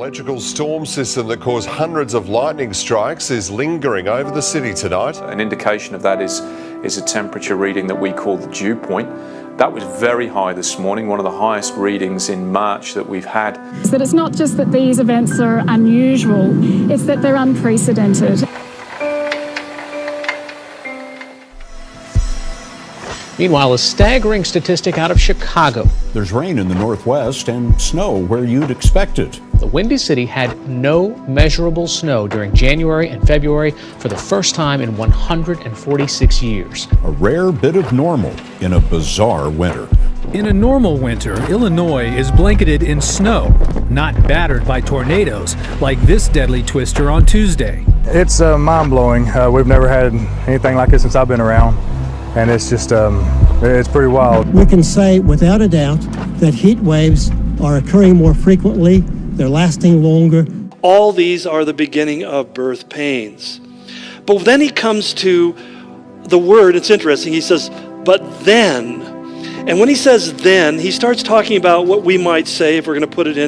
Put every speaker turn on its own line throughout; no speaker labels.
Electrical storm system that caused hundreds of lightning strikes is lingering over the city tonight.
An indication of that is a temperature reading that we call the dew point. That was very high this morning, one of the highest readings in March that we've had.
So that it's not just that these events are unusual, it's that they're unprecedented.
Meanwhile, a staggering statistic out of Chicago.
There's rain in the northwest and snow where you'd expect it.
The Windy City had no measurable snow during January and February for the first time in 146 years.
A rare bit of normal in a bizarre winter.
In a normal winter, Illinois is blanketed in snow, not battered by tornadoes like this deadly twister on Tuesday.
It's mind-blowing. We've never had anything like this since I've been around. And it's just, it's pretty wild.
We can say without a doubt that heat waves are occurring more frequently, they're lasting longer.
All these are the beginning of birth pains. But then he comes to the word, it's interesting, he says, but then. And when he says then, he starts talking about what we might say, if we're going to put it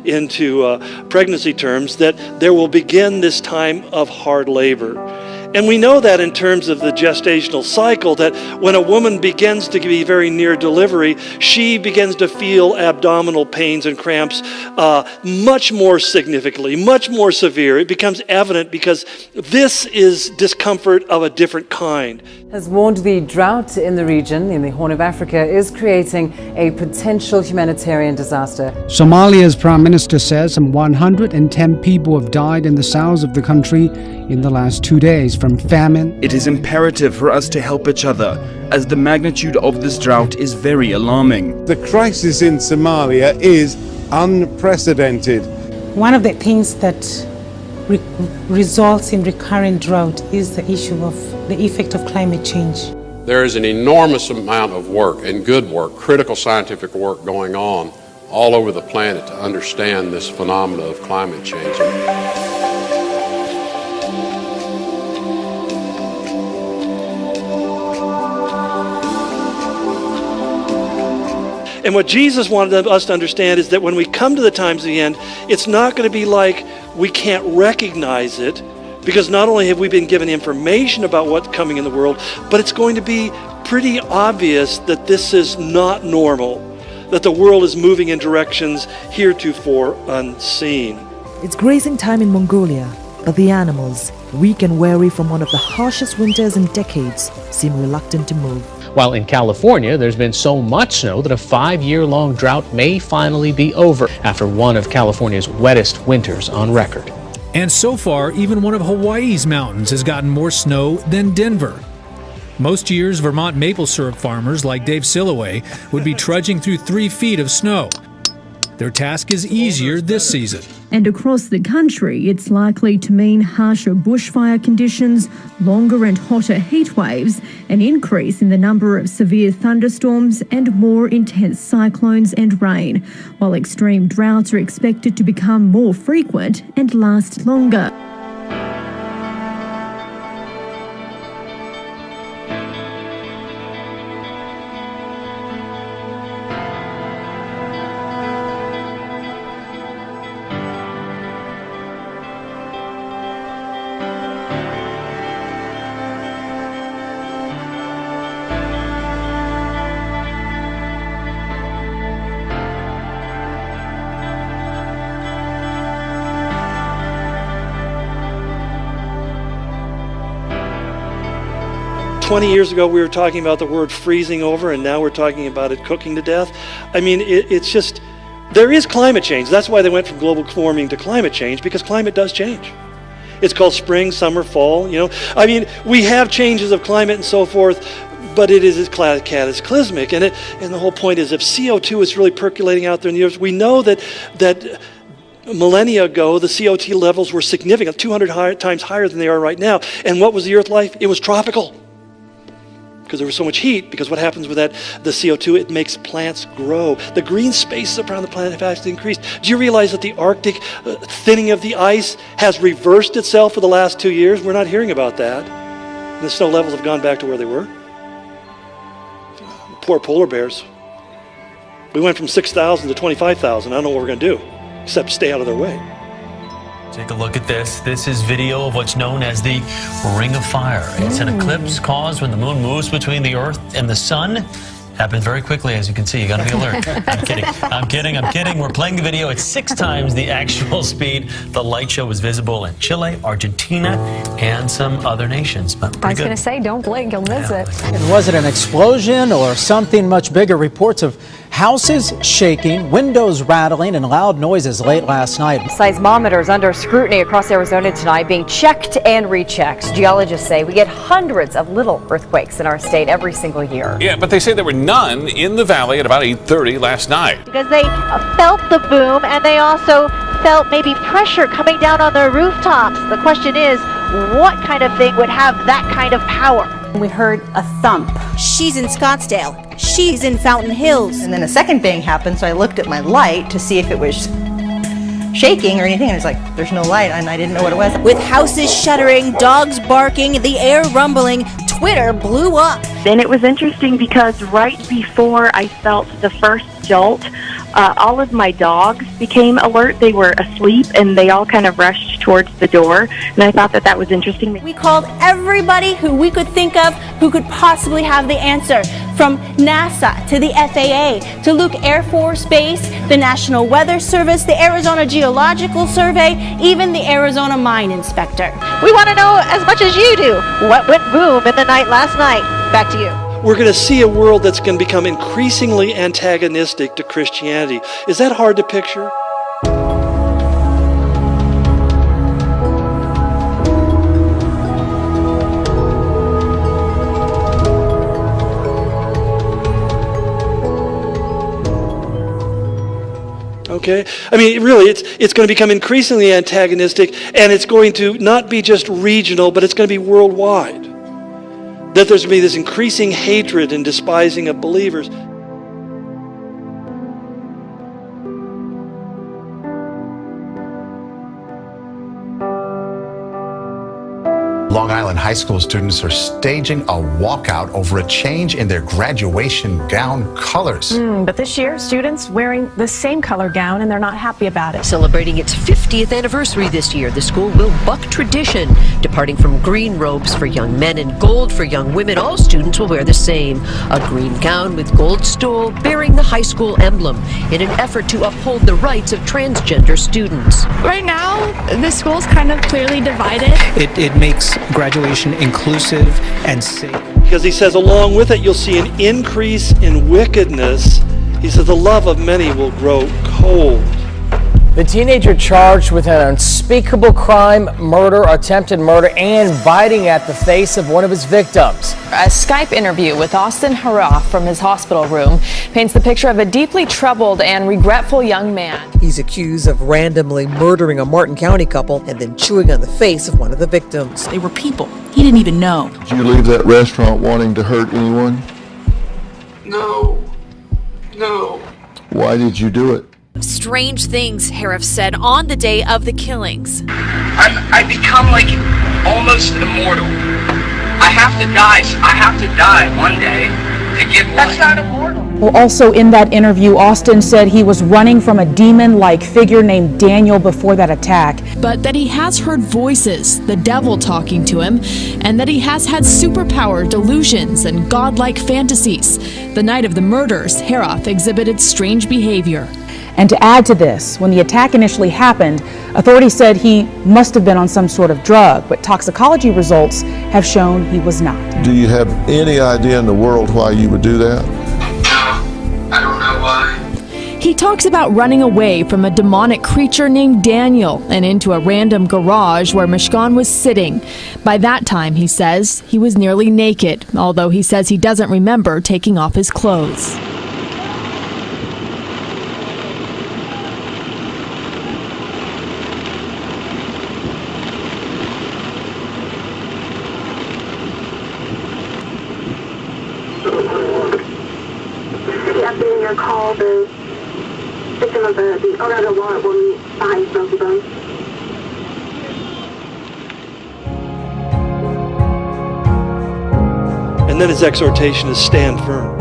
into pregnancy terms, that there will begin this time of hard labor. And we know that in terms of the gestational cycle, that when a woman begins to be very near delivery, she begins to feel abdominal pains and cramps much more significantly, much more severe. It becomes evident because this is discomfort of a different kind.
Has warned the drought in the region, in the Horn of Africa, is creating a potential humanitarian disaster.
Somalia's Prime Minister says some 110 people have died in the south of the country in the last 2 days from famine.
It is imperative for us to help each other, as the magnitude of this drought is very alarming.
The crisis in Somalia is unprecedented.
One of the things that results in recurrent drought is the issue of the effect of climate change.
There is an enormous amount of work and good work, critical scientific work going on all over the planet to understand this phenomenon of climate change.
And what Jesus wanted us to understand is that when we come to the times of the end, it's not going to be like we can't recognize it, because not only have we been given information about what's coming in the world, but it's going to be pretty obvious that this is not normal, that the world is moving in directions heretofore unseen.
It's grazing time in Mongolia, but the animals, weak and weary from one of the harshest winters in decades, seem reluctant to move.
While in California, there's been so much snow that a 5-year-long drought may finally be over after one of California's wettest winters on record.
And so far, even one of Hawaii's mountains has gotten more snow than Denver. Most years, Vermont maple syrup farmers like Dave Silloway would be trudging through 3 feet of snow. Their task is easier this season.
And across the country, it's likely to mean harsher bushfire conditions, longer and hotter heat waves, an increase in the number of severe thunderstorms and more intense cyclones and rain, while extreme droughts are expected to become more frequent and last longer.
"20 years ago, we were talking about the word freezing over, and now we're talking about it cooking to death." I mean, it's just, there is climate change. That's why they went from global warming to climate change, because climate does change. It's called spring, summer, fall, you know. I mean, we have changes of climate and so forth, but it is cataclysmic. And the whole point is, if CO2 is really percolating out there in the earth, we know that millennia ago, the CO2 levels were significant, 200 times higher than they are right now. And what was the earth like? It was tropical, because there was so much heat. Because what happens with that, the CO2, it makes plants grow. The green spaces around the planet have actually increased. Do you realize that the Arctic thinning of the ice has reversed itself for the last 2 years? We're not hearing about that. And the snow levels have gone back to where they were. Poor polar bears. We went from 6,000 to 25,000. I don't know what we're going to do, except stay out of their way.
Take a look at this. This is video of what's known as the Ring of Fire. It's an eclipse caused when the moon moves between the Earth and the sun. Happens very quickly, as you can see. You got to be alert. I'm kidding. We're playing the video at 6 times the actual speed. The light show was visible in Chile, Argentina, and some other nations. But
I was going to say, don't blink, you'll miss it.
And was it an explosion or something much bigger? Reports of houses shaking, windows rattling, and loud noises late last night.
Seismometers under scrutiny across Arizona tonight, being checked and rechecked. Geologists say we get hundreds of little earthquakes in our state every single year.
Yeah, but they say there were none in the valley at about 8:30 last night.
Because they felt the boom and they also felt maybe pressure coming down on their rooftops. The question is, what kind of thing would have that kind of power?
We heard a thump. She's in Scottsdale. She's in Fountain Hills. And then a second bang happened, so I looked at my light to see if it was shaking or anything, and it's like, there's no light, and I didn't know what it was. With houses shuddering, dogs barking, the air rumbling, Twitter blew up.
And it was interesting because right before I felt the first jolt, all of my dogs became alert. They were asleep, and they all kind of rushed towards the door, and I thought that was interesting.
We called everybody who we could think of who could possibly have the answer, from NASA to the FAA to Luke Air Force Base, the National Weather Service, the Arizona Geological Survey, even the Arizona Mine Inspector.
We want to know as much as you do. What went boom in the night last night? Back to you.
We're going to see a world that's going to become increasingly antagonistic to Christianity. Is that hard to picture? Okay? I mean, really, it's going to become increasingly antagonistic, and it's going to not be just regional, but it's going to be worldwide. That there's going to be this increasing hatred and despising of believers.
Long Island high school students are staging a walkout over a change in their graduation gown colors.
But this year, students wearing the same color gown, and they're not happy about it.
Celebrating its 50th anniversary this year, the school will buck tradition, departing from green robes for young men and gold for young women. All students will wear the same, a green gown with gold stole bearing the high school emblem, in an effort to uphold the rights of transgender students.
Right now, the school's kind of clearly divided.
It makes graduation inclusive and safe.
Because he says along with it, you'll see an increase in wickedness. He says the love of many will grow cold.
The teenager charged with an unspeakable crime, murder, attempted murder, and biting at the face of one of his victims.
A Skype interview with Austin Harroff from his hospital room paints the picture of a deeply troubled and regretful young man.
He's accused of randomly murdering a Martin County couple and then chewing on the face of one of the victims.
They were people he didn't even know.
Did you leave that restaurant wanting to hurt anyone?
No.
Why did you do it?
Strange things Harroff said on the day of the killings.
I become like almost immortal. I have to die one day to give life. That's not immortal.
Well, also in that interview, Austin said he was running from a demon-like figure named Daniel before that attack.
But that he has heard voices, the devil talking to him, and that he has had superpower delusions and godlike fantasies. The night of the murders, Harroff exhibited strange behavior.
And to add to this, when the attack initially happened, authorities said he must have been on some sort of drug, but toxicology results have shown he was not.
Do you have any idea in the world why you would do that?
I don't know why.
He talks about running away from a demonic creature named Daniel and into a random garage where Mishkan was sitting. By that time, he says, he was nearly naked, although he says he doesn't remember taking off his clothes.
Call the victim of the owner of the wallet will meet behind Smoky Bones.
And then his exhortation is stand firm.